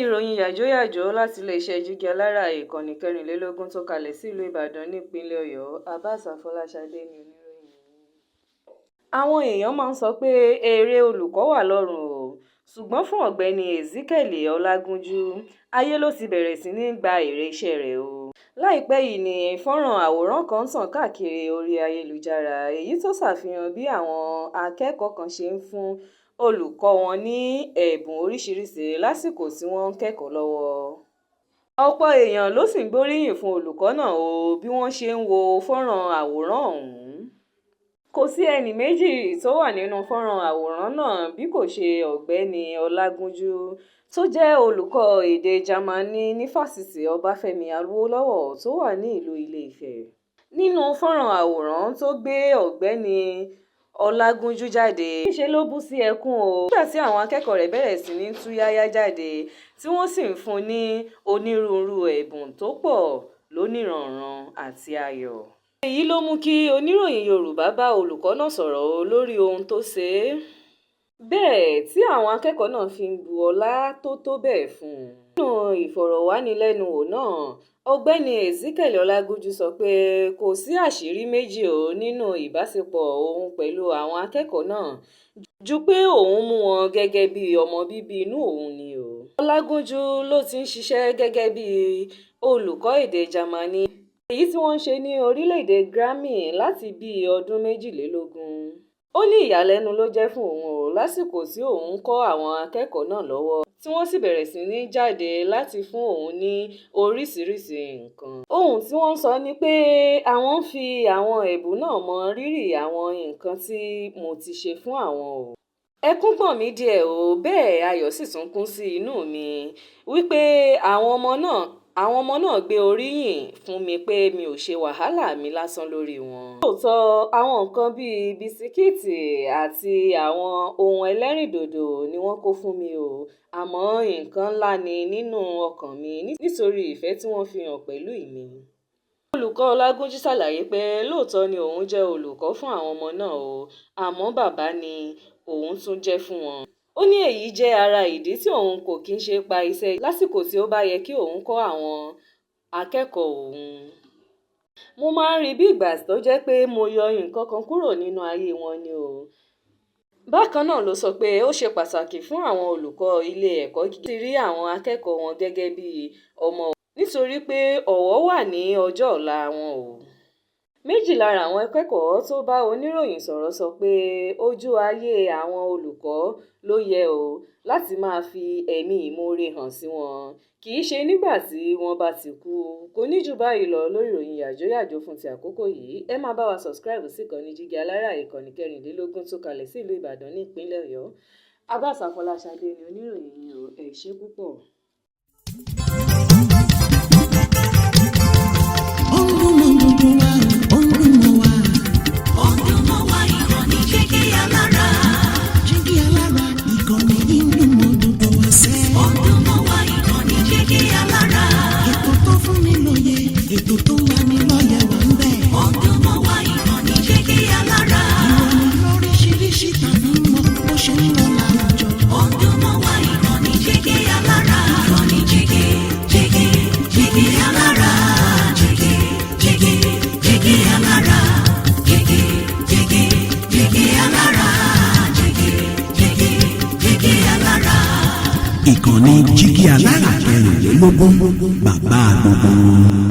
ìròyìn yàjóyàjó láti iléeṣẹ́ Jígí Alára ìkànnì 24 tó kalẹ̀ sílùú Ìbàdàn nípínlẹ̀ Ọ̀yọ́. Abbas Afọláṣadé ni oníròyìn. Àwọn èèyàn máa ń sọ pé èrè olùkọ́ wà lọ́rùn o, ṣùgbọ́n fún ọ̀gbẹ́ni Ezekiel Ọlágúnjú, ayé ló ti bẹ̀rẹ̀ sí ní gba èrè iṣẹ́ rẹ̀ o. Láìpẹ́ yìí ni fọ́nrán àwòrán kan tàn káàkiri orí ayélujára, èyí tó ṣàfihàn bí àwọn akẹ́kọ̀ọ́ kan ṣe ń fún olùkọ́ wọn ní ẹ̀bùn oríṣiríṣi lásìkò tí wọ́n ń kẹ́kọ̀ọ́ lọ́wọ́. Ọ̀pọ̀ èèyàn ló sì ń gbóríyìn fún olùkọ́ náà o bí wọ́n ṣe ń wo fọ́nrán àwòrán ọ̀hún. Kò sí ẹnì méjì tó wà nínú fọ́nrán àwòrán náà bí kò ṣe ọ̀gbẹ́ni Ọlágúnjú tó jẹ́ olùkọ́ èdè Jámánì ní Fásitì Ọbáfẹ́mi Awólọ́wọ̀ tó wà ní ìlú Ilé-Ifẹ̀. Nínú fọ́nrán àwòrán tó gbé ọ̀gbẹ́ni Ọlágúnjú jáde, níṣe ló bú sí ẹkún o nígbà tí àwọn akẹ́kọ̀ọ́ rẹ̀ bẹ̀rẹ̀ sí ní tú yáyá jáde tí wọ́n sì ń fún ní onírúurú ẹ̀bùn tó pọ̀ lóníranran àti ayọ̀. Èyí ló mú kí oníròyìn Yorùbá bá olùkọ́ náà sọ̀rọ̀ lórí ohun tó ṣe é, bẹ́ẹ̀ tí àwọn akẹ́kọ̀ọ́ náà fi ń bu ọlá tó bẹ́ẹ̀ fún un. Nínú ìfọ̀rọ̀wánilẹ́nuwò náà, ọ̀gbẹ́ni Ezekiel Ọlágúnjú sọ pé kò sí àṣírí méjì o nínú ìbáṣepọ̀ òun pẹ̀lú àwọn akẹ́kọ̀ọ́ náà ju pé òun mú wọn gẹ́gẹ́ bí ọmọ bíbí inú òun ni o. Ọlágúnjú ló ti ń ṣiṣẹ́ gẹ́gẹ́ bí olùkọ́ èdè Jámánì, èyí tí wọ́n ń ṣe ní orílẹ̀-èdè Grammy láti bí ọdún 22. Ó ní ìyàlẹ́nu ló jẹ́ fún òun o lásìkò tí òun ń kọ́ àwọn akẹ́kọ̀ọ́ náà lọ́wọ́ tí wọ́n sì bẹ̀rẹ̀ sí ní jáde láti fún òun ní oríṣiríṣi nǹkan. Ohun tí wọ́n sọ ni pé àwọn ń fi àwọn ẹ̀bùn náà mọ rírì àwọn nǹkan tí mo ti ṣe fún àwọn o. Ẹkún gbọ̀n mí díẹ̀ o, bẹ́ẹ̀ ayọ̀ sì tún kún sí inú mi wípé àwọn ọmọ náà gbé oríyìn fún mi pé mi ò ṣe wàhálà mi lásán lórí wọn. Lóòótọ́ àwọn nǹkan bíi bisikíìtì àti àwọn ohun ẹlẹ́rìndòdò ni wọ́n kó fún mi o, àmọ́ nǹkan ńlá ni nínú ọkàn mi nítorí ìfẹ́ tí wọ́n fi hàn pẹ̀lú mi. Olùkọ́ Ọlágúnjú ṣàlàyé pé lóòótọ́ ni òun jẹ́ olùkọ́ fún àwọn ọmọ náà o, àmọ́ bàbá ni òun tún jẹ́ fún wọn. Ó ní èyí jẹ́ ara ìdí tí òun kò kí ń ṣe pa iṣẹ́ lásìkò tí ó bá yẹ kí òun kọ́ àwọn akẹ́kọ̀ọ́ òun. Mo máa ń rí bí ìgbà tó jẹ́ pé mo yọ nǹkan kan kúrò nínú ayé wọn ni o. Bákan náà ló sọ pé ó ṣe pàtàkì fún àwọn olùkọ́ ilé ẹ̀kọ́ gíga láti rí àwọn akẹ́kọ̀ọ́ wọn gẹ́gẹ́ bí ọmọ nítorí pé ọ̀wọ̀ wà ní ọjọ́ ọ̀la wọn o. Méjì lára àwọn akẹ́kọ̀ọ́ tó bá oníròyìn sọ̀rọ̀ sọ pé ojú ayé àwọn olùkọ́ ló yẹ o láti máa fi ẹ̀mí ìmoore hàn sí wọn, kì í ṣe nígbà tí wọ́n bá ti kú. Kò ní jù báyìí lọ lórí ìròyìn yàjóyàjó fún ti àkókò yìí. Ẹ máa bá wa subscribe sí ìkànnì Jígí Alára ìkànnì 24 tó kalẹ̀ sí ìlú Ìbàdàn ní ìpínlẹ̀ Ọ̀yọ́. Abbas Afọláṣadé ni oníròyìn yìí o. Ẹ ṣé púpọ̀. Ìkànnì Jígí Alára 24, bàbá gbogbo.